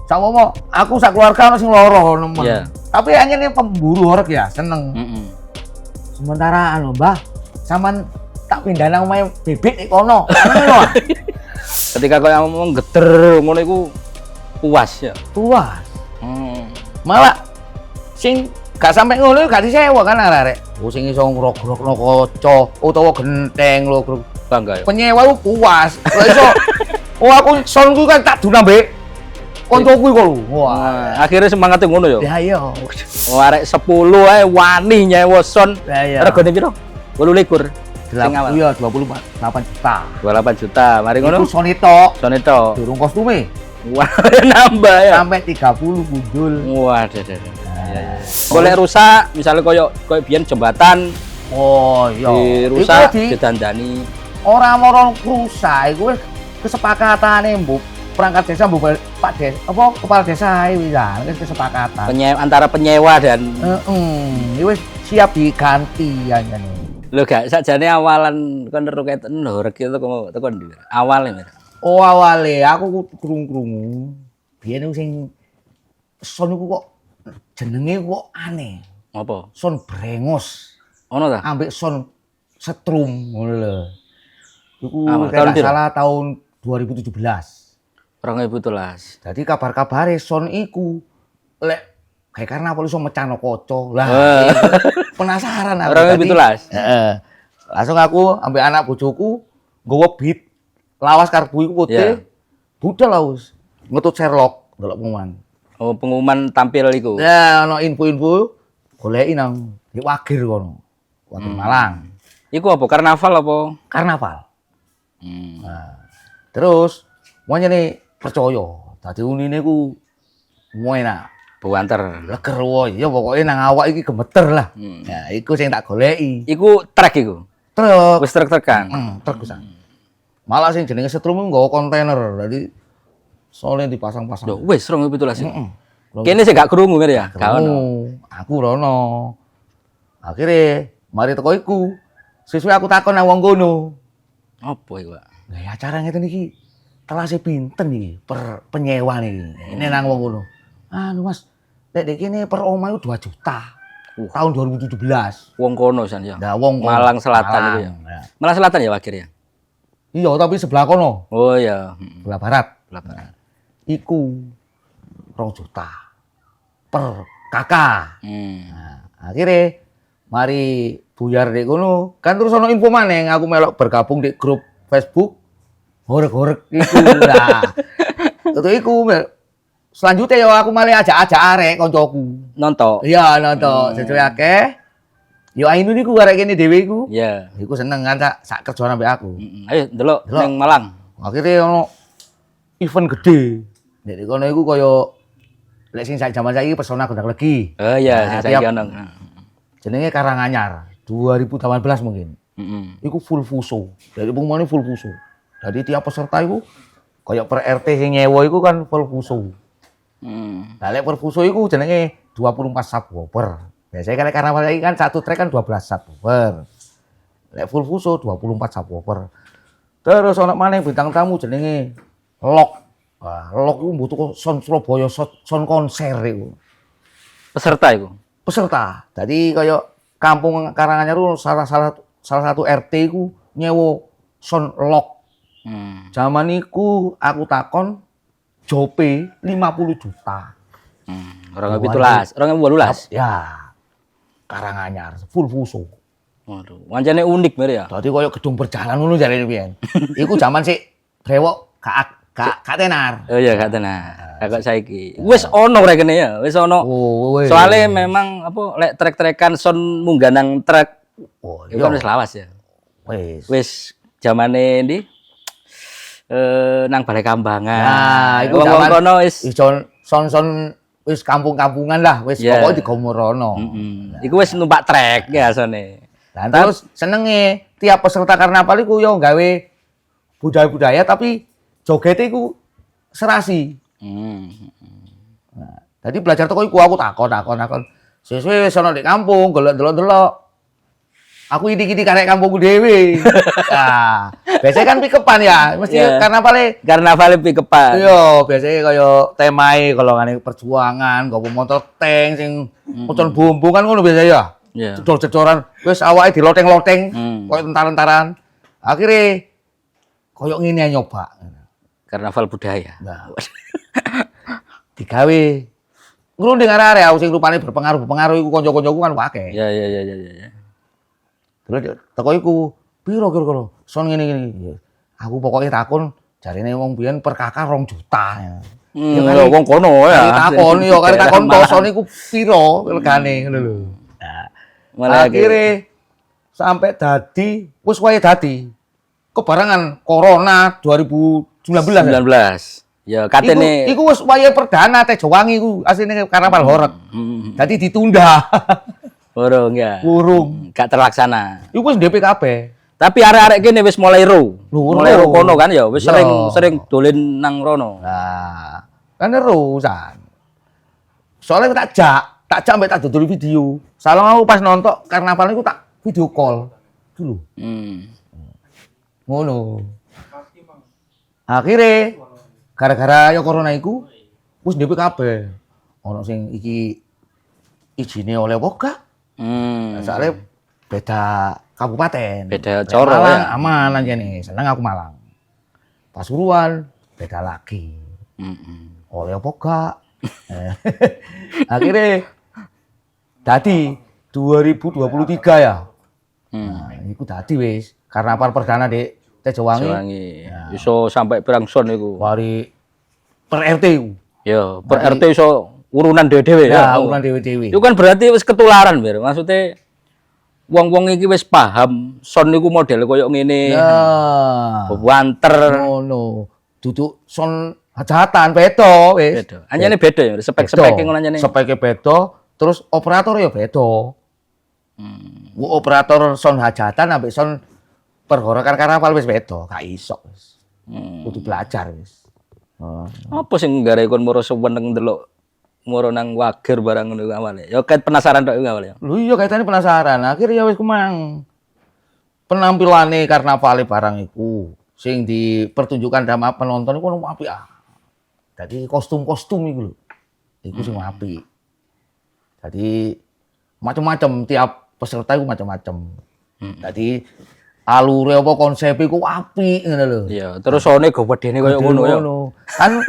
Sama aku sak keluarga ono sing loro nemen. Iya. Tapi hanya nih pemburu horeg ya, seneng. Sementara Mbah, sampean tak pindah nang omahe bebek nek kono. Ngono. Ketika kau yang ngomong geter ngono iku puas ya. Puas. Malah sing gak sampai ngono gak disewa kan arek. Oh sing iso ngrok-ngrokno kaca utawa genteng lho. Bangga ya. Penyewa ku puas. Lah iso aku sonku kan tak dunambe koncoku iku lho. Wah, akhirnya semangatnya ngono ya. ya iya. Oh, arek 10 ae wani nyewa son. Ya iya. Regane piro? 18. Sing awal. Iya, 28 juta. 28 juta. Mari ngono. Itu sonito. Sonito. Durung kostume. Wah, nambah ya. Sampai 30 gundul. Wah, iya. Boleh rusak, misalnya koyo biyen jembatan Oh iya. dirusak, ditandani. Ora moro rusak iku wis kesepakatane mbok perangkat desa mbok Pak Des apa kepala desa ae wis kesepakatan. Antara penyewa dan Iki wis siap diganti anjane. lho gak sakjane awalan kon ero keten lho regi itu teko ndi? Awale. Oh awale aku krungu-krungu. Biyen sing son iku kok jenenge kok aneh. Apa? Son brengos. Ono ta? Ambek son setrum ngono lho. Iku tahun piro? salah tahun 2017. 2017. Jadi kabar-kabare son iku lek kayak karena apa iso mecano kaca. Lah penasaran aku. 2017. Heeh. Langsung aku ambek anak bojoku nggawa beat lawas karbu iku putih. Budal laus. Ngetut Sherlock ndelok pengumuman. Oh, pengumuman tampil iku. Ya ono info-info goleki nang di Wagir kono. Wagir Malang. Iku apa? Karnaval apa? Karnaval. Nah, terus nih percaya. Dadi unine ku enak. Buanter. Leger wae. Ya pokoke nang awak iki gemeter lah. Ya iku sing tak goleki. Iku trek iku. Truk. Wis trek-trekan. Truk pisan. Malah sing jenenge setrum nggawa kontainer. Dadi soalnya dipasang-pasang. Yo wis 2017. Kene sih gak krungu kan ya? Gak ono. Aku rono. Akhire mari teko iku. Sesuai aku takon nang wong kono. Apa iku, Pak? Lah acara ngeten iki telase pinten iki per penyewa niki. Ini nang wong kono. Anu Mas, nek kene per omah 2 juta. Tahun 2017. Wong kono san ya. Nah, wong kono. Malang Selatan itu ya. Malang Selatan ya Wakir ya? Iya, tapi sebelah kono. Oh iya. Sebelah barat. Sebelah barat. Iku 2 juta per kakak. Nah, akhirnya mari buyar di kono. Kan terus ono info maneh aku melok bergabung di grup Facebook. Horek-horek iku lah. Itu iku selanjutnya ya aku malah ajak-ajak arek koncoku. Nonton. Iya, nonton. Sesuai akeh. Yo ainu niku arek kene dhewe iku. Iya. Iku seneng kan sak kerja ambek aku. Ayo ndelok ning Malang. Akhirnya ono event gede. Nek kono iku kaya lek sing sak jaman saiki Pesona Gondang Legi. Oh iya, sing saiki ono. Jenenge Karanganyar 2018 mungkin. Iku full fuso. Dari pengumuman full fuso. Jadi tiap peserta iku kaya per RT sing nyewa iku kan full fuso. Lah lek per fuso iku jenenge 24 subwoofer. Biasanya karena saiki kan satu trek kan 12 subwoofer. Lek full fuso 24 subwoofer. Terus ana maneh bintang tamu jenenge Lock. Wah, Lock iku mbutuh son Surabaya, son konser iku. Peserta iku. Peserta. Jadi kaya kampung Karanganyar itu salah satu RT iku nyewa son Lock. Zaman iku aku takon jope 50 juta. 2017, 2018. Ya. Karanganyar full fuso. Waduh, wancane unik mere ya. Dadi koyo gedung berjalan ngono jarene piyen. Iku zaman sik brewok gak tenar. Oh iya gak tenar. Kagak saiki. Wis ono rek kene ya, wis ono. Oh, soalnya memang apa lek trek-trekan son munggah nang trek. Oh, iya. Wis lawas ya. Wis zamane ndi? Nang Balai Kambangan. Nah, iku wong kono wis son wis kampung-kampungan lah, wis pokoke digomorono. Iku wis numpak trek ya asane. Lah terus senenge tiap peserta karnaval iku yo gawe budaya-budaya tapi joget iku serasi. Nah, jadi belajar teko iku aku takon. Sesuk wis ana di kampung golek delok-delok. Aku iki karek kampungku dhewe. Nah, Biasanya kan pikepan ya, mesti karnaval pikepan. Iya, biasanya kaya temae golongane perjuangan, nggawa motor tank sing pocon bumbu kan ngono biasa ya. Cedor-cedoran, wis awake diloteng-loteng koyo tentara-tentaran. Akhire koyo ngene nyoba. Karnaval budaya. Nah. Digawe ngrunding arek-arek sing rupane berpengaruh iku kanca-kancaku kan akeh. Ya. Terus teko iku, piro kira-kira? Son ngene. Aku pokoknya takon jarine wong biyen per kakak 2 juta. Ya kan wong kono ya. Takon yo kare takon toson iku piro regane ngono lho. Nah, akhire sampai dadi wis wae dadi kebarengan corona 2019. Ya katene iku wis wae perdana Tejo Wangi iku asline karnaval horeg. Dadi ditunda. Urung ya. Gak terlaksana. Iku wis DP kabeh. Tapi arek-arek kene wis mulai mulai kono kan ya, wis sering dolen nang rono. Nah, kan terusan. Soalnya tak jak mbek tak dodol video. Salah aku pas nonton karnaval iku tak video call. Dulu. Ngono. Akhire gara-gara ya corona iku wis DP kabeh. Ono sing iki izine oleh apa gak? Soalnya beda kabupaten. Beda coro ya. Aman aja nih, seneng aku Malang. Pasuruan beda lagi. Oleh apa gak? Akhirnya dadi 2023 ya. Nah, iku dadi wis karnaval perdana di Tejo Wangi. Ya. Iso sampai pirang son iku. Wari per RT iku. Ya, per RT iso urunan dhewe-dhewe ya. Urunan dhewe-dhewe. Itu kan berarti wis ketularan, Bir. Maksudnya wong-wong iki wis paham son niku model koyo ngene. Ya. Bewanter. Ngono. Duduk son hajatan beda wis. Beda. Anyane beda ya, spek-speke ngono anyane. Speke beda, terus operator ya beda. Operator son hajatan ambek son perhorokan karnaval wis beda, gak iso wis. Kudu belajar wis. Apa sing gara kon moro seneng ndelok moro nang wager barang ngono awale. Ya ket penasaran tok awale ya. Lho iya kaitane penasaran. Akhirnya ya wis kumang. Penampilane karnavale barang iku sing dipertunjukkan sama penonton iku ono apik ah. Jadi kostum-kostum iku lho. Iku sing apik. Jadi macam-macam tiap peserta iku macam-macam. Jadi alure apa konsep iku apik ngono lho. Iya, terus sone gowedene koyo ngono ya. Kan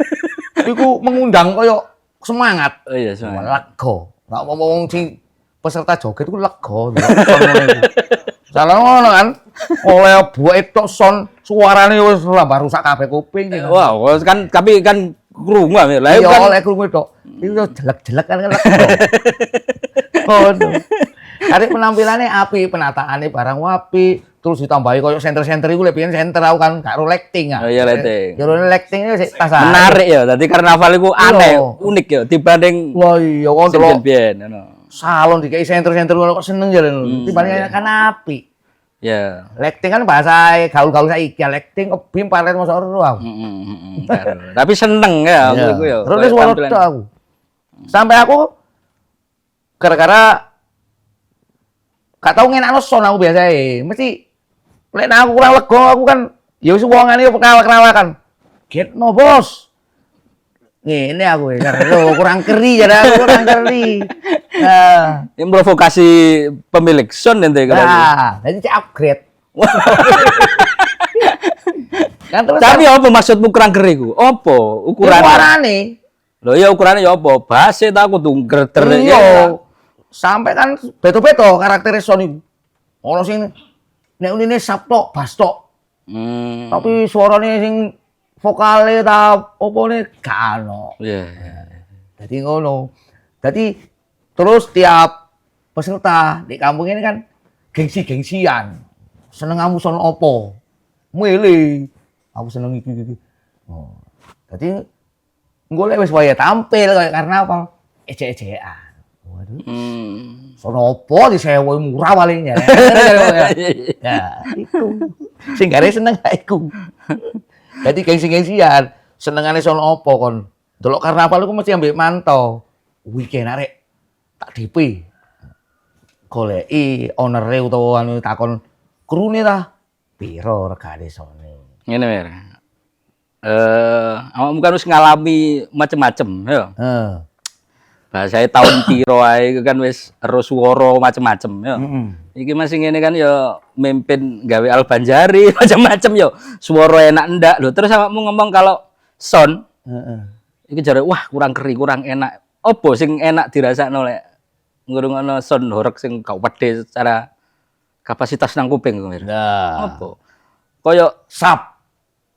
iku mengundang koyo semangat. Oh iya, semangat. Lega. Nek wong sing peserta joget iku lega. Salah ngono kan. Oleh buake tok son suarane wis lambah rusak kabeh kuping. Wah, kan tapi kan krungu ya. Lah kan oleh krungu tok. Iku jelek-jelek kan lega. Ngono. Arek penampilannya api, penataannya barang wapi, terus ditambahi koyo senter-senter iku lebih senter aku kan gak ro lighting ah. Oh iya lighting. Yo lighting iki tasah. Menarik ya, dadi karnaval iku aneh, unik ya dibanding wah iya kon delok ngono. Salon dikai senter-senter ngono kok seneng jalan. Dibanding kan api. Ya. Lighting kan bahasa gaul-gaul saiki, lighting kebim palet mosok ero aku. Tapi seneng ya aku ya. Terus suara aku. Sampai aku gara-gara gak tau ngenakno son aku biasae. Mesti lek aku kurang lega aku kan ya wis wongane kenal-kenalan. Getno, Bos. Ngene aku ya, kurang keri jadi aku kurang keri. Nah, yang provokasi pemilik son ente kalau. Nah, jadi cek upgrade. Kan terus tapi apa maksudmu kurang keri ku? Apa ukuranane? Lho ya ukurannya ya apa? Base ta aku tuh greter ya. Sampai kan beto-beto karakter son iku. Ono sing nek unine sap tok, bas tok. Tapi suarane sing vokale ta opone gak ono. Iya. Dadi ngono. Dadi terus tiap peserta di kampung ini kan gengsi-gengsian. Seneng kamu son opo? Milih. Aku seneng iki. Oh. Dadi golek wis wayahe tampil kayak karnaval ejek-ejekan. Waduh. Sono opo disewa murah paling ya. Ya, iku. Sing gare seneng iku. Dadi gengsi-gengsian, senengane sono opo kon. Delok karnaval iku mesti ambek mantau. Weekend arek tak DP. Goleki onere utawa anu takon krune ta. piro regane sone. Ngene Mir. Awakmu kan wis ngalami macem-macem ya. Heeh. Bahasane tahun piro ae iku kan wis ero swara macem-macem ya. Iki masih ngene kan ya mimpin gawe Albanjari macam-macam ya. Swara enak ndak lho. Terus awakmu ngomong kalau sound iki jare wah kurang keri, kurang enak. Apa sing enak dirasakno lek ngrungokno sound horeg sing gak pedhe secara kapasitas nang kuping kok. Nah, Apa? Kaya sap.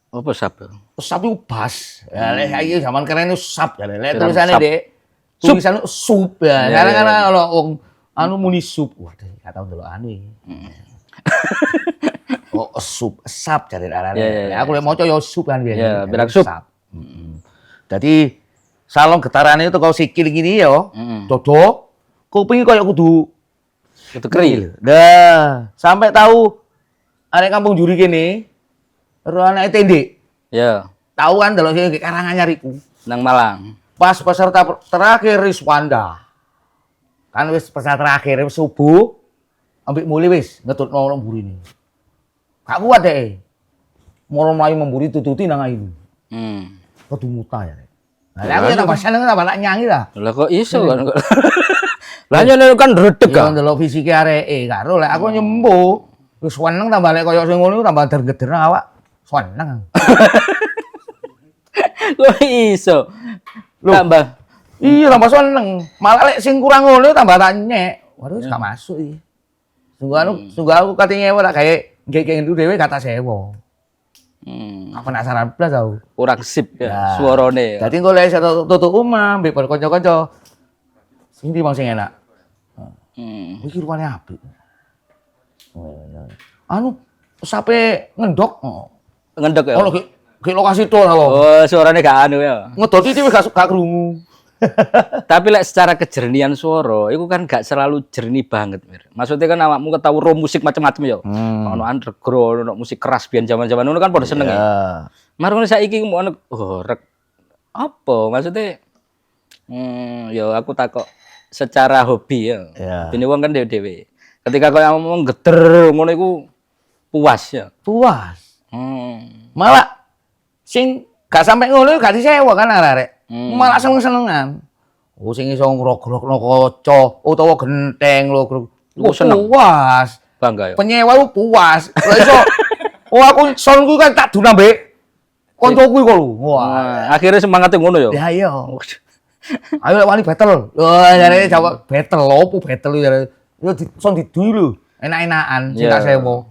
apa sap? Sap itu bas. Ya lek saiki zaman keren itu sap ya. Lek Keren tulisane sap. Dek, tulisannya sup ya. Iya, Karena iya, karena iya. kalau wong anu muni sup. Waduh, gak tau ndelok anu iki. Oh, sup, sap jare arane. Iya, iya, iya. Aku lek maca ya sup kan biyen. Iya, berak sup. Jadi salon getarane itu kalau sikil gini ya, Heeh. dodok, kuping kayak kudu Itu keri. Nah, sampai tahu arek kampung juri kene, ro anake Tendek. Ya, Tahu kan delok sing Karanganyar iku. nang Malang. Pas peserta terakhir Riswanda. Kan wis peserta terakhir wis subuh, ambek mulai wis ngetutno mburine. Gak kuat deh. Moro mlayu memburi tututi nang ayu. Kudu muta ya. Nah, aku tambah seneng tambah nak nyanyi lah. Lah kok iso kan kok. Lah nyene kan redeg Ya kan. ndelok fisike areke karo lek aku nyembuh. Wis seneng tambah lek koyo sing ngono tambah der-geder awak. Seneng. Kok iso? Loh. Tambah. Iya tambah seneng. Malah lek sing kurang ngono tambah tak nyek. Waduh gak masuk iki. Sungguh aku kate nyewa tak gawe ngek itu dhewe kata sewa. Aku penasaran blas aku. Kurang sip ya Nah. suarane. Dadi engko lek tutuk omah mbek kanca-kanca. Sing ndi sing enak? Iki rupane apik. Anu sampe ngendok. Ngendek ya. Ono ke lokasi tol aku. Oh, suarane gak anu ya. Ngedoti iki wis gak krungu. Tapi lek secara kejernihan suara, itu kan gak selalu jernih banget, Mir. Maksudnya kan awakmu ketahu ro musik macam-macam ya. Ono underground, ono musik keras biyen zaman-zaman ngono kan pada seneng ya. Marune saiki ono rek apa? Maksudnya ya aku takok secara hobi ya. Ya. Bene wong kan dhewe-dhewe. Ketika koyo ngomong geter ngono iku puas ya. Puas. Malah Sing gak sampe ngono gak disewa kan arek. Malah seneng-senengan. Oh sing iso ngrogrokno kaca utawa genteng lho. Oh, seneng. Puas. bangga ya. Penyewa ku puas. Lah iso oh aku sonku kan tak duna mbek koncoku iku lho. Wah. Akhirnya semangatnya ngono ya. Ya iya. Ayo lek wani battle. Wah, jarene jawab battle opo battle jare. Yo son didui lho. Enak-enakan sing tak sewa.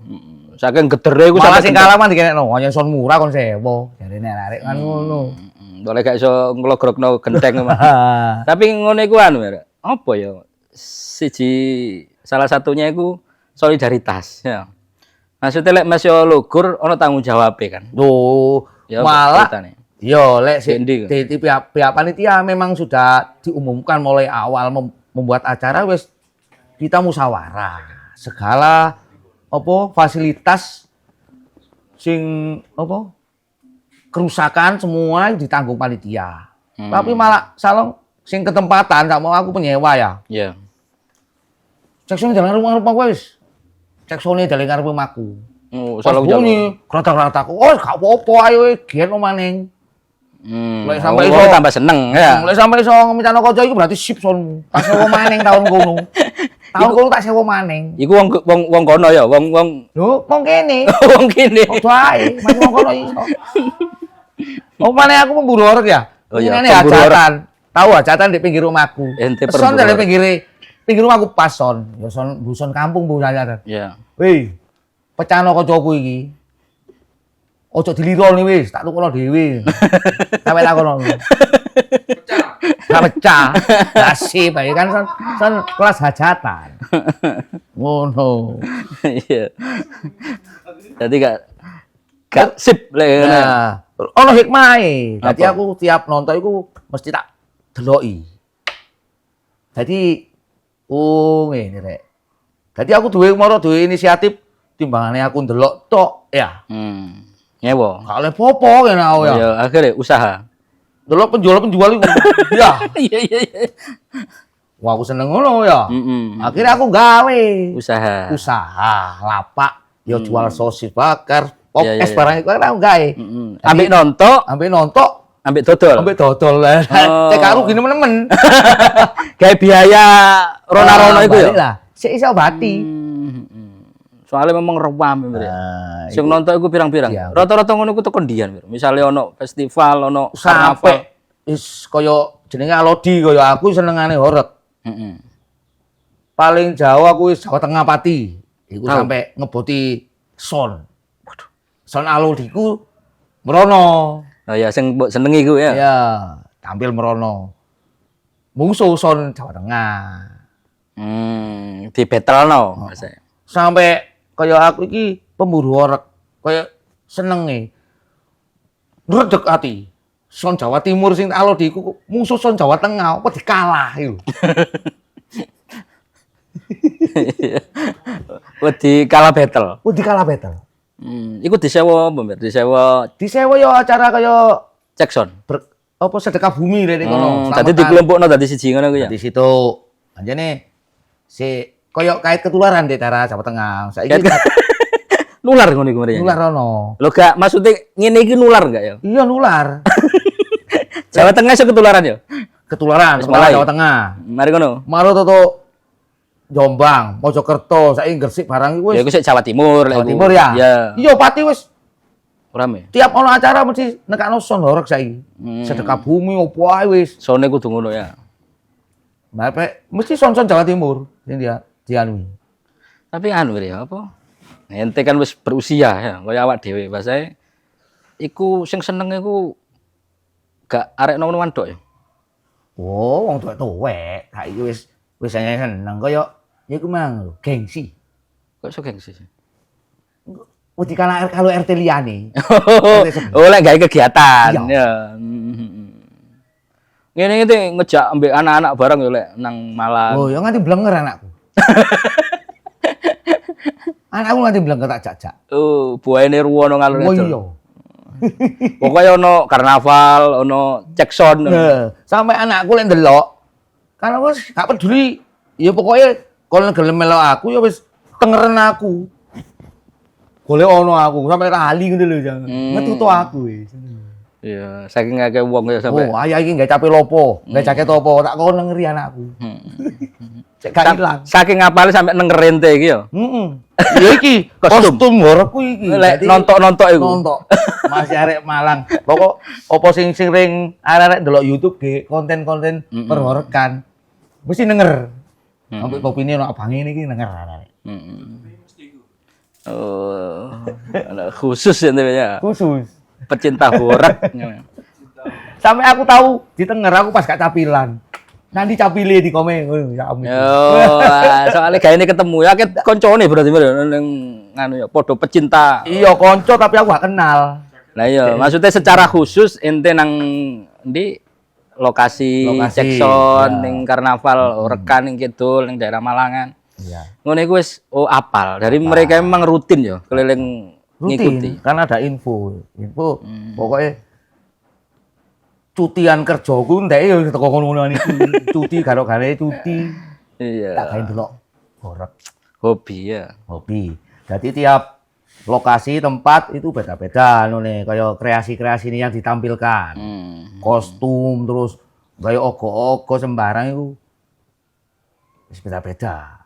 Saking gedere iku Malah sampe sing kalah mah dikenekno, hanya son murah kon sewa. Jarene arek kan ngono. boleh gak iso nglogrokno genteng mah. Tapi ngono iku anu ya. Apa ya? Salah satunya iku solidaritas ya. Maksudnya lek Mas yo lugur ana tanggung jawab kan. Loh, Ya, malah ceritane. yo lek si Endi, di pihak panitia memang sudah diumumkan mulai awal membuat acara wis kita musyawarah. Segala apa fasilitas sing apa kerusakan semua ditanggung panitia. Tapi malah salon sing ketempatan gak mau aku penyewa ya. Iya. Seksone jalan rumah wis. Seksone jalan ngarep omahku. Oh, Pas salah bunyi, rata-rataku, oh gak apa-apa ayo gen maning. Mulai sampai oh, iso tambah seneng ya. Mulai sampai iso ngomicano kaca iku berarti sip sonmu. Tak sewa maning tahun kono. Tahun kono tak sewa maning. Iku wong kono ya, wong Lho, wong kene. wong kene. Padha ae, masih wong kono iso. Oh, mana aku pemburu orek ya? Oh iya, Ini pemburu hajatan. Tahu hajatan di pinggir rumahku. Ente Son pemburu dari orek. pinggir rumahku pas son. Ya son buson kampung bu hajatan. Iya. Wih, pecahno kancaku iki. Ojo dilironi wis, tak tukono dhewe. Sampe takono. Gak pecah. Nasib ae kan son kelas hajatan. Ngono. Iya. Jadi gak sip lek ngene. Nah, ono hikmahe. Dadi Apa? aku tiap nonton iku mesti tak deloki. Dadi ngene rek. Dadi aku duwe inisiatif timbangane aku ndelok tok ya. Nyewa. Gak oleh popo kene aku ya. Ya akhirnya usaha. Delok penjual iku. Ya. Iya iya iya. Wah, aku seneng ngono ya. Mm-mm. Akhirnya aku gawe Usaha. usaha lapak yo jual sosis bakar, pop Iya, iya, es iya. barang iku kan aku gawe. Ambek nontok, Ambek nontok, ambek dodol. ambek dodol lah. Oh. Cek karo gini temen. Kayak biaya rono-rono itu ya. Balik lah. Sik iso bati. Soalnya memang rewam ya. Nah, Sing nonton iku pirang-pirang. Iya. Rata-rata ngono iku tekan ndian. Misale ono festival, ono sampai karnaval. is kaya jenenge Alodi kaya aku senengane horeg. Heeh. Paling jauh aku wis Jawa Tengah Pati. Iku Tahu. sampai ngeboti son. Waduh. Son Alodi ku merono. Oh ya sing mbok senengi iku ya. Ya, tampil merono. Musuh son Jawa Tengah. Di battle Sampai kaya aku iki pemburu horeg, kaya senenge. Redeg ati. Son Jawa Timur sing Alodi ku musuh son Jawa Tengah, apa dikalah iku. Wedi kalah battle. Oh, dikalah battle. Iku disewa apa, Mir? Disewa Disewa yo acara kaya Jackson. apa sedekah bumi rene kono. Tadi dikelompokno tadi siji ngono ku ya. Di situ anjane si koyo kait ketularan di daerah Jawa Tengah. Saiki Nular ngono iku mrene. nular ono. Lho gak maksudnya ngene iki nular gak ya? Iya nular. Jawa Tengah iso ketularan ya? Ketularan Wis sekolah mulai. Jawa Tengah. Mari ngono. Maru toto Jombang, Mojokerto, saiki Gresik barang iku Ya wis iku sik Jawa Timur lek Jawa iku. Timur ya. Iya. Iya pati wis Rame. tiap ono acara mesti nekakno son horeg saiki. Sedekah bumi opo ae wis. Sone kudu ngono ya. Bape mesti son-son Jawa Timur sing dia dianui. Tapi anu ya apa? Ente kan wis berusia ya, kaya awak dhewe basae iku sing seneng iku gak arek nong-nongan tok ya. Oh, wong tuwek-tuwek, saiki wis seneng kaya ya iku mang lho, gengsi. Kok iso gengsi sih? Wedi kalau RT liyane. Oh, lek gawe kegiatan Iya. ya. Ngene iki ngejak ambek anak-anak bareng ya lek nang Malang. Oh, ya nganti blenger anakku. Anakku nganti blenger tak jajak. Oh, buahane ruwono ngalor Oh ngidul. iya. Pokoknya ono karnaval, ono Jackson. Sampai anakku lek ndelok, kan aku wis gak peduli. Ya pokoknya kalau gelem melok aku ya wis tengeren aku. Golek ono aku sampai lali ngono lho jangan. Ngetutu aku wis. Iya, saking akeh wong ya sampe. Oh, ayah iki gak capek lopo, gak jaket opo, tak kono ngeri anakku. Cek gak ilang. Saking apale sampe neng rente iki ya. Heeh. Ya iki kostum hororku iki. Lek Dadi nontok-nontok iku. nontok. Masih arek Malang. Pokok opo sing sering arek delok YouTube ge konten-konten perhorokan. Mesti denger. Sampai kopine ono abange iki denger arek. Oh, ada khusus ya namanya. Khusus. Pecinta horor. Sampai aku tahu ditenger aku pas gak capilan. Nanti capile di komen ngono ya ampun. Oh, soalnya kayak ini ketemu ya ket koncone berarti ning nganu ya padha pecinta. Iya konco tapi aku gak kenal. Lah iya, maksudnya secara khusus ente nang di lokasi Jackson ya. ning karnaval rekan ning kidul ning daerah Malangan. Iya. Ngono iku wis apal. Dari mereka memang rutin ya keliling ngikuti. Rutin, kan ada info. Pokoknya cutian kerjaku ndek ya teko ngono-ngono iki. Cuti garo-gare cuti. Iya. Tak gawe delok horeg Hobi ya. hobi. Jadi tiap lokasi tempat itu beda-beda nih kayak kreasi-kreasi ini yang ditampilkan. Kostum terus kayak ogo-ogo sembarang itu wis beda-beda.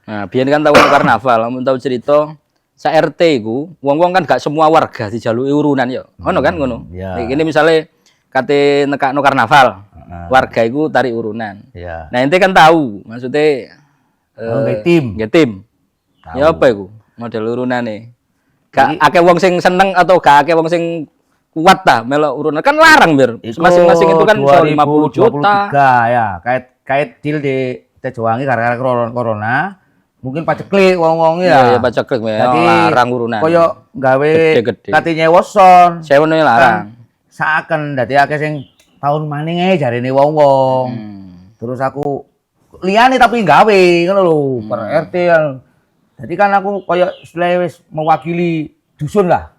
Nah, biyen kan tahun karnaval, mun tahu cerita sa RT iku, wong-wong kan gak semua warga dijaluki urunan ya. Ono kan ngono. Iya. Nek kene misale kate nekakno karnaval, warga iku tarik urunan. Iya. Nah, ente kan tahu, maksudnya Nggih tim. nggih tim. Tahu. Ya apa iku model urunane? Gak akeh wong sing seneng atau gak akeh wong sing kuat ta melok urunan kan larang bir. Masing-masing itu kan iso 50 juta. 2023 ya, kait deal di Tejowangi gara-gara corona. Mungkin paceklik wong-wong Iya, ya. ya paceklik me Jadi larang urunan. koyo gawe Gede-gede. kate nyewa son. Sewono larang. Saken dadi akeh sing tahun maning ae jarene wong-wong. Terus aku liyane tapi gawe ngono lho, per RT kan. Jadi kan aku koyo istilahnya wis mewakili dusun lah.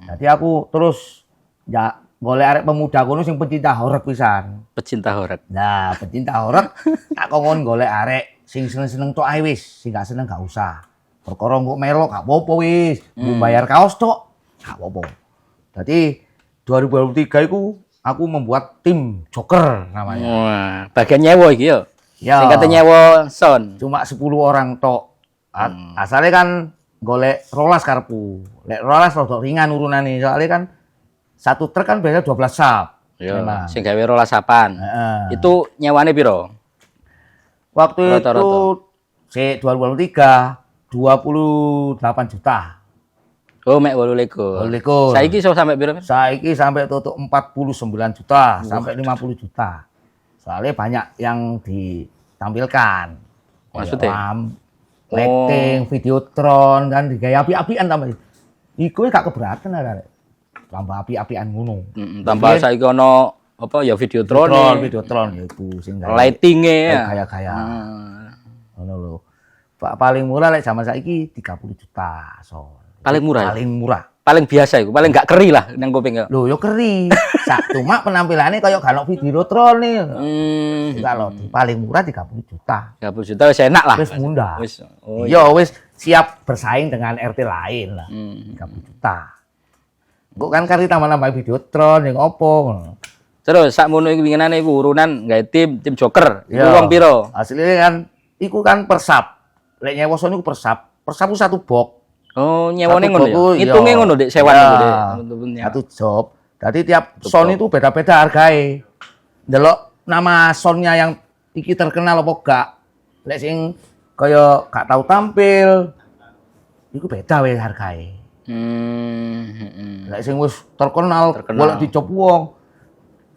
Jadi aku terus ya golek arek pemuda kono sing pecinta horeg pisan. Pecinta horor. Nah, pecinta horeg tak kongkon golek arek sing seneng-seneng tok ae wis, sing gak seneng gak usah. Perkara engko melok gak apa-apa wis. Mbok bayar kaos tok gak apa-apa. Dadi 2023 iku aku membuat tim Joker namanya. Wah, bagian nyewa iki ya. Ya. Sing kate nyewa son. Cuma 10 orang tok. Asalnya kan golek rolas karepku. Lek rolas rada ringan urunane. Soalnya kan satu truk kan biasanya 12 sap. Yo, Memang. sing gawe rolasapan. Heeh. Itu nyewane piro? Waktu Rata-rata. itu 2023 28 juta. Oh, mek 28. 28. Saiki iso sampai piro? Saiki sampai tutup 49 juta sampai 50 juta. Soalnya banyak yang ditampilkan. Maksudnya? Lamp, lighting, videotron kan digaya api-apian tambah. Iku gak keberatan arek. Tambah api-apian ngono. Tambah saiki ono apa ya Videotron ya iku sing gawe lighting-e ya. gaya-gaya. Ngono lho. Paling murah lek zaman saiki 30 juta. So. Paling murah. Ya? Paling murah. Paling biasa iku, paling gak keri lah nang kuping ya. Loh, yo keri. Cuma penampilannya kayak galok videotron nih. Kalau paling murah 30 juta. 30 juta wis enak lah. Wis munda. Wis. Oh, Yo wis siap bersaing dengan RT lain lah. 30 juta. Kok kan kari tambah-tambah videotron yang opo. Terus sakmono iku winginane iku urunan gawe tim Joker. Iku Yo, wong piro? Hasilnya kan iku kan persap. Lek nyewa sono iku persap. Persap ku satu box. Oh, nyewone Satu ngono boku, ya. Hitunge iya. ngono Dik, sewan Iya. iku Dik. Temen-temen ya. Satu job. Jadi tiap son itu beda-beda harganya. Delok nama sonnya yang iki terkenal apa gak. Lek sing kaya gak tahu tampil. Iku beda wis harganya. Lek sing wis terkenal. Boleh dicop wong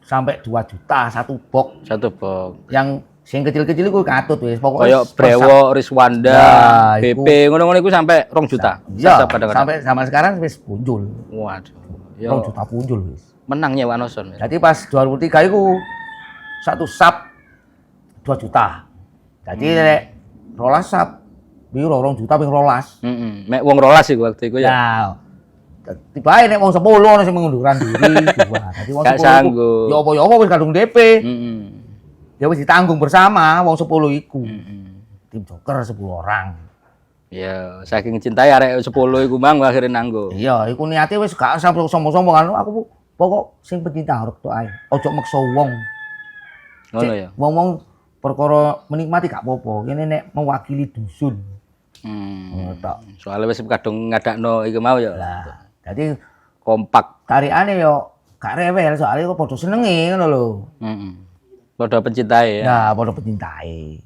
sampai 2 juta satu box. Satu box. Yang sing kecil-kecil iku katut wis pokoknya. Kayak Brewo, Riswanda, Nah, BP, ngono-ngono iku sampai 2 juta. Iya, Kadang-kadang. sampai zaman sekarang wis punjul. Waduh. 2 Yo, juta punjul wis. menang nyewa noson. Jadi pas 2003 itu satu sub 2 juta. Jadi nek rolas sub piro 2 juta ping rolas. Mek wong rolas iku waktu iku ya. Nah, tiba nek wong 10 ono sing mengundurkan diri dua. Dadi wong Gak 10 sanggup. iku ya apa-apa wis kadung DP. Ya wis ditanggung bersama wong 10 iku. Tim Joker 10 orang. Ya, saking cintai arek 10 iku mang akhirnya nanggo. Iya, iku niate wis gak sampe sombong-sombong kan aku pokok sing pencinta harus tok ae. Ojo maksa wong. Ngono ya. Wong-wong perkara menikmati gak apa-apa. Kene nek mewakili dusun. Tok. Soalnya wis kadung ngadakno iku mau ya. Lah, jadi Kompak. tarikane yo gak rewel soalnya kok padha senenge ngono lho. Padha pencintai ya. Ya, padha pencintai.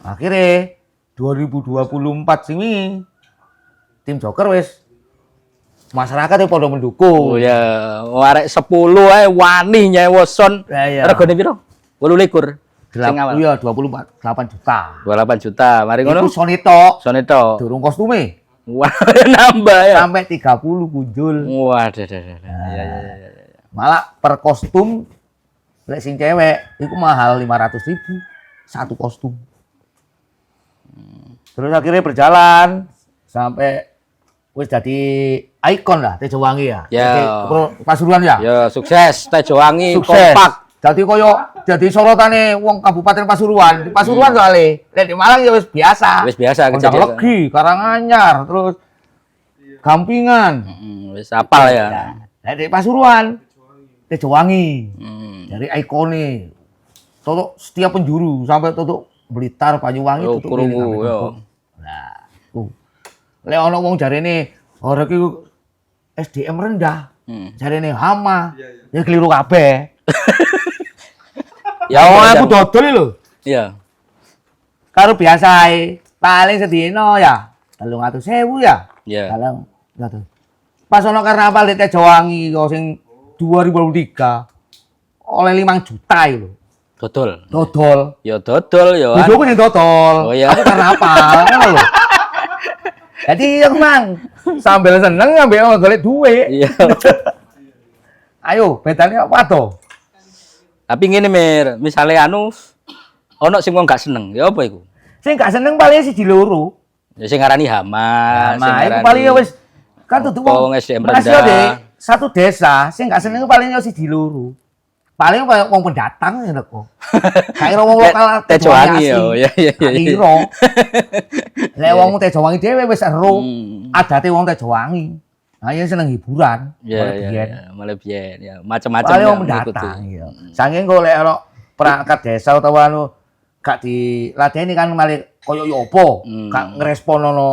Akhirnya 2024 sing wingi tim Joker wis masyarakat yang pada mendukung. Oh ya, arek 10 ae wani nyewa son. Ya, ya. Regane piro? 18. Sing awal. Iya, 28 juta. 28 juta. Mari ngono. Itu sonito. Soneto. Durung kostume. Wah, nambah ya. Sampai 30 punjul. Waduh. Ya. Malah per kostum lek sing cewek iku mahal 500.000 satu kostum. Terus akhirnya berjalan sampai wis jadi ikon lah Tejowangi ya. Ya. Jadi, Pasuruan ya. Ya, sukses. Tejowangi Sukses. kompak. Jadi koyo jadi sorotane wong Kabupaten Pasuruan. Di Pasuruan soalnya. Lek di Malang ya wis biasa. Wis biasa Kondang kejadian. Legi, Karanganyar, terus Gampingan. Wis apal ya. Lek di Pasuruan Tejowangi. Dari ikone. Toto setiap penjuru sampai toto Blitar, Banyuwangi Yo, tutup krungu, ini sampai yo. tutup. Nah, lek ana wong jarene ora ki SDM rendah. Jarene hama. Ya keliru kabeh. Ya, Wong aku dodol lho. Iya. Karo biasa ae. Paling sedina ya 300.000 ya. Iya. Kalau gitu. Pas ono karnaval di Tejowangi kok sing 2023 oleh 5 juta itu lho. Dodol. Dodol. Ya dodol ya. Bojoku sing dodol. Oh, iya. Aku karnaval ngono lho. Jadi ya mang sambil seneng ngambil golek duit. Iya. Ayo, bedane apa to? Tapi ngene Mir, misale anu ono sing wong gak seneng, ya apa iku? Sing gak seneng paling siji loro. Ya sing ngarani hama, sing Nah, itu ngarani paling ya wis kan tutup wong SDM Mas yo, rendah. Dek, satu desa sing gak seneng paling ya siji loro. Paling kayak wong pendatang ya kok. Kayak wong lokal Tejowangi ya. Ya. Kira. Lek wong Tejowangi dhewe wis ero adate wong Tejowangi. Nah, yang seneng hiburan. Ya. Mulai biyen ya. Macam-macam paling wong pendatang ya. Saking kok lek ono perangkat desa utawa anu gak diladeni kan malah koyo yo apa. Gak ngrespon ono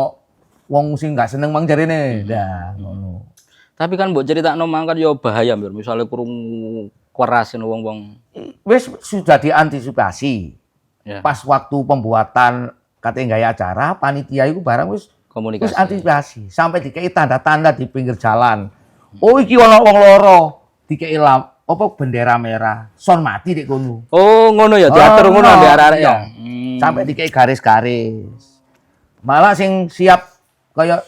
wong sing gak seneng mang jarene. Lah ngono. Tapi kan mbok critakno mang kan yo bahaya Mbir. Misale krungu keras wong-wong. Wis sudah diantisipasi. Ya. Pas waktu pembuatan katanya gaya acara, panitia itu barang wis Komunikasi. antisipasi. Sampai dikei tanda-tanda di pinggir jalan. Oh iki ono wong loro. Dikei apa bendera merah. Son mati dek kono. Oh ngono ya diatur ngono ambek arek-arek ya. Sampai dikei garis-garis. Malah sing siap kayak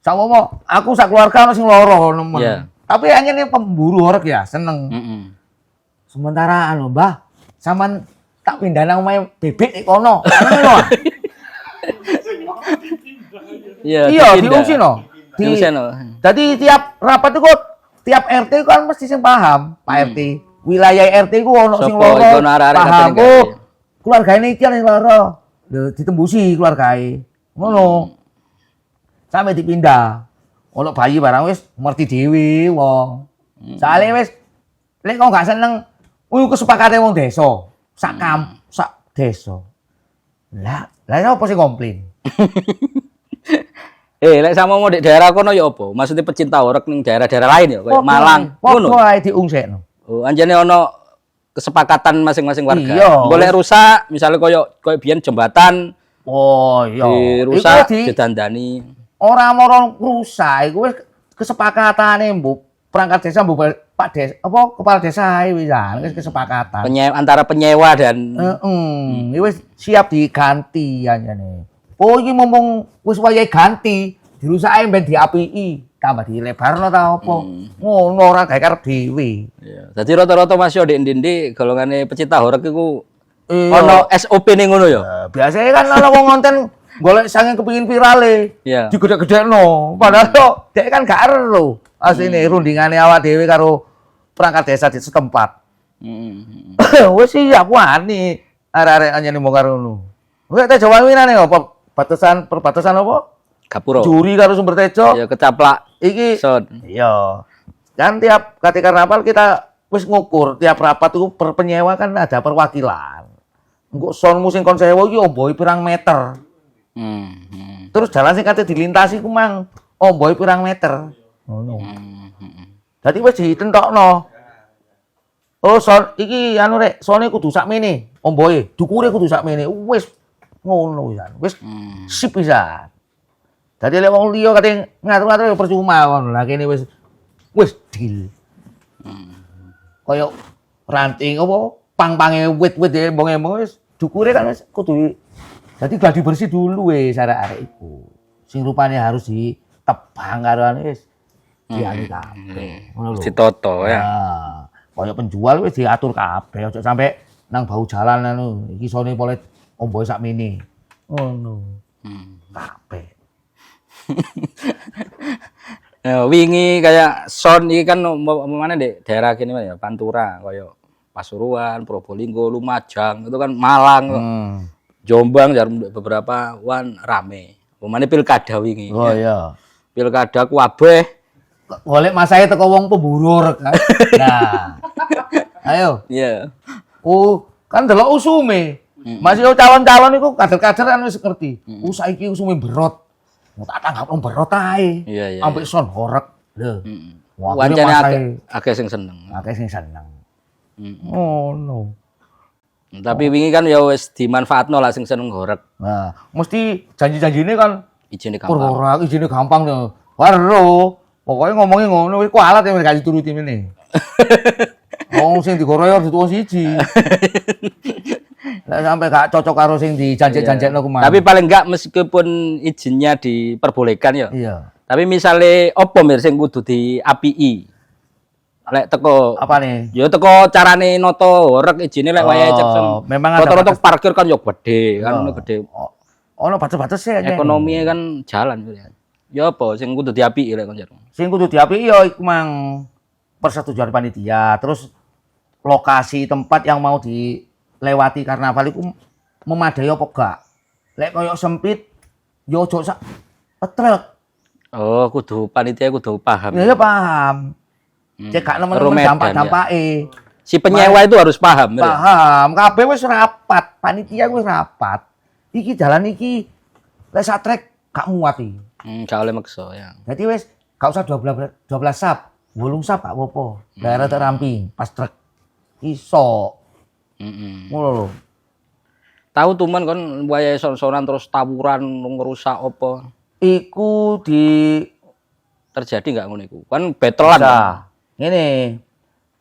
sawomo aku sak keluarga ono sing loro nemen. Yeah. Tapi hanya nih pemburu horeg ya seneng. Sementara anu Mbah, sampean tak pindah nang omahe bebek nek kono. Ngono. Iya, diungsi no. Jadi tiap rapat itu tiap RT kan mesti sing paham, Pak RT. Wilayah RT ku ono sing loro. Paham kok. Keluargane iki sing loro. Lho ditembusi keluargae. Ngono. Sampai dipindah. Ono bayi barang wis ngerti dhewe wong. Soale wis lek kok gak seneng kesepakate wong desa. Sak desa. Lah apa sing komplain? Lek sama mau di daerah kono ya apa? Maksudnya pecinta horeg ning daerah-daerah lain ya, kayak Malang, ngono. Pokoke diungsekno. Oh, anjane ono kesepakatan masing-masing warga. Iya. Boleh rusak, misalnya koyo biyen jembatan. Oh, iya. Dirusak, didandani. Ora moro rusak, iku wis kesepakatane mbok perangkat desa mbok Pak Des apa kepala desa wis kesepakatan. Antara penyewa dan wis siap diganti anjane. Oh iki mumpung wis wayahe ganti, dirusake ben diapiki, tambah dilebarno ta apa. Ngono ora gawe karep dhewe. Iya. Dadi rata-rata Mas yo ndek-ndek golongane pecinta horeg iku ono SOP ning ngono ya. Biasanya kan ana wong konten golek saking kepengin virale. Iya. Digedhe-gedhekno. Padahal kok dhek kan gak ero. Asline rundingane awak dhewe karo perangkat desa di setempat. Wis siap wani arek-arek anyane mung karo ngono. Wis ta Jawa winane apa? Perbatasan apa? Gapura. Juri karo Sumber Tejo. Ya kecaplak. Iki. Son. Iya. Kan tiap ketika rapal kita wis ngukur tiap rapat itu per penyewa kan ada perwakilan. Engko sonmu sing kon sewa iki ombohe pirang meter. Terus jalan sing kate dilintasi ku mang ombohe pirang meter. Ngono. Dadi wis ditentokno. Oh, son iki anu rek, sone kudu sakmene, ombohe, dukure kudu sakmene. Wis ngono pisan. Wis sip pisan. Dadi lek wong liya kate ngatur-ngatur ya percuma ngono. Lah kene wis deal. Kayak ranting apa pang-pange wit-wit ya embong-embong wis dukure kan wis kudu dadi gladi bersih dulu wis arek-arek iku. Sing rupane harus ditebang karo wis dianu kabeh. Ngono lho. Ditoto ya. Nah, kayak penjual wis diatur kabeh aja sampe nang bahu jalan anu iki sone polet ombohe sakmene. Ngono. Kabeh. Ya, wingi kayak son iki kan mana di daerah kene ya Pantura kaya Pasuruan, Probolinggo, Lumajang, itu kan Malang, Jombang beberapa wan rame. Pemane pilkada wingi. Oh iya. Pilkada kuwabeh golek masahe teko wong pemburu kan. Nah. Ayo. Iya. Oh, kan delok usume. Masih calon-calon iku kader-kader kan wis ngerti. Saiki usume berot. Mau tak tanggap berot ae. Iya. Ambek son horeg. Lho. Wancane akeh sing seneng. Akeh sing seneng. Oh no. Tapi wingi kan ya wis dimanfaatno lah sing seneng horeg. Nah, mesti janji-janjine kan Ijine gampang. Ora, ijine gampang to. Waro. Pokoknya ngomongin ngono wis kualat ya gak dituruti meneh. Wong sing digoroyor dituwun siji. Lah sampai gak cocok karo sing dijanjek-janjekno kemana. Tapi paling enggak meskipun izinnya diperbolehkan ya. Iya. Tapi misale opo mir sing kudu diapiki? Lek teko apa nih? Ya teko carane noto horeg ijine lek wayahe Jackson. Memang ada rata-rata parkir kan yo gede, kan gede. Ono batas-batas ya. Ekonomi kan jalan ya. Ya apa sing kudu diapiki lek kon jar. Sing kudu diapiki ya iku mang persetujuan panitia. Terus lokasi tempat yang mau dilewati karnaval itu memadai apa gak. Lek koyo sempit yo ojo sak petrek. Oh, kudu panitia kudu paham. Ya paham. Cek gak nemen-nemen Medan, dampak-dampake. Si penyewa itu harus paham. Ya? Paham, kabeh wis rapat, panitia wis rapat. Iki jalan iki lek sak trek gak muat iki. Gak oleh maksa ya. Jadi wis gak usah 12 sap, 8 sap gak apa-apa. Daerah teramping pas trek iso. Ngono lho. Tahu tuman kan wayahe son-sonan terus tawuran ngerusak apa. Iku Terjadi nggak ngono iku? Kan battlean. Bisa. Ngene.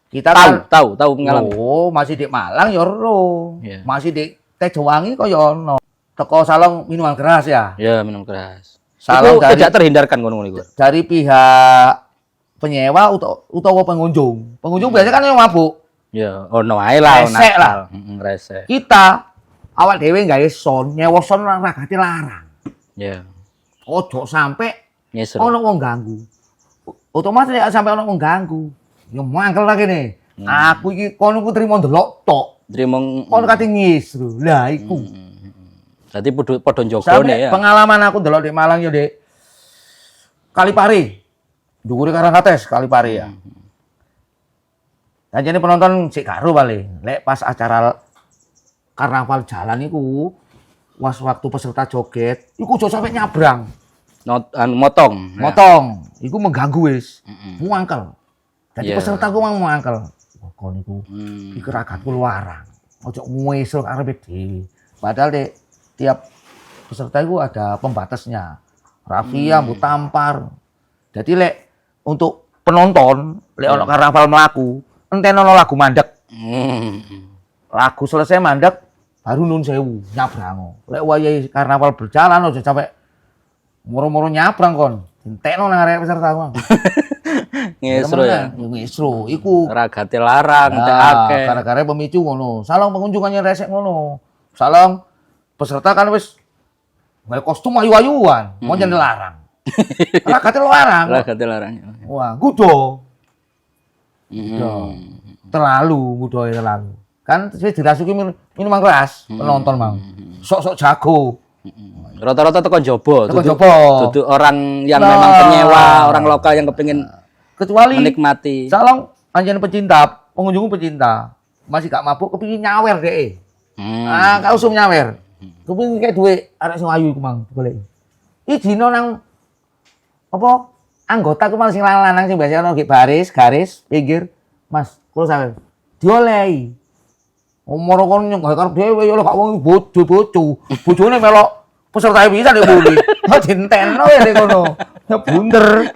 Kita kan tahu mengalami. Oh, masih di Malang ya ro. Iya. Masih di Tejowangi kaya ono. Teko salong minuman keras ya. Ya, minum keras. Salong Itu tidak terhindarkan ngono iku. dari pihak penyewa utawa pengunjung. Pengunjung biasanya kan yang mabuk. Ya, ono ae lah, Resek lah. Resek. Kita awal dhewe gawe son, nyewa son ora gati larang. Ya. Ojo sampai Ngesel. ono wong ganggu. Otomatis nek sampai ono wong ganggu, ya mangkel lagi nih. Aku iki kono ku trimo ndelok tok. Trimo Kono kate ngisru. Lah iku. Dadi padha njogone Sampai ya. pengalaman aku ndelok di Malang ya, Dik. Kalipari. Dhuwure Karangkates Kalipari ya. Nah, jadi penonton sik karo paling. Lek pas acara karnaval jalan iku, waktu peserta joget, iku ojo sampai nyabrang. Motong. Ya. Motong, iku mengganggu wis. Muangkel. Jadi Yeah. peserta ku mang muangkel. Kon iku iki ragatku larang. Ojo ngesul arepe dhewe. Padahal tiap peserta itu ada pembatasnya. Rafia, mbok tampar. Jadi lek untuk penonton, lek ono karnaval mlaku, enten ono lagu mandek. Lagu selesai mandek baru nun sewu nyabrang. Lek wayahe karnaval berjalan aja sampai moro-moro nyabrang kon. Entekno nang arek peserta ku. Ngesro ya. Ngesro iku Ragate larang, entek nah, akeh. gara-gara pemicu ngono. Salong pengunjungannya resek ngono. Salong peserta kan wis gawe kostum ayu-ayuan, mau jadi larang. Ragate larang. Ragate larang. Wah, gudo. Terlalu terlalu. Kan wis dirasuki minuman keras, penonton mau. Sok-sok jago. Rata-rata teko njaba, Teko njaba. duduk orang yang Nah. memang penyewa, orang lokal yang kepengin Kecuali menikmati. salong anjen pecinta, pengunjung pecinta, masih gak mabuk kepingin nyawer deh. Ah, gak usum nyawer. Kepingin kayak duwe arek sing ayu iku mang golek. Ijino nang apa? Anggota ku malah sing lanang sing biasa ono garis, pinggir. Mas, kulo sampe diolehi. Umur kon nyong gawe karep dhewe ya gak wong bojo-bojo. Bojone melok peserta bisa dibuli. Kok dintenno ya dek kono. Ya bunder.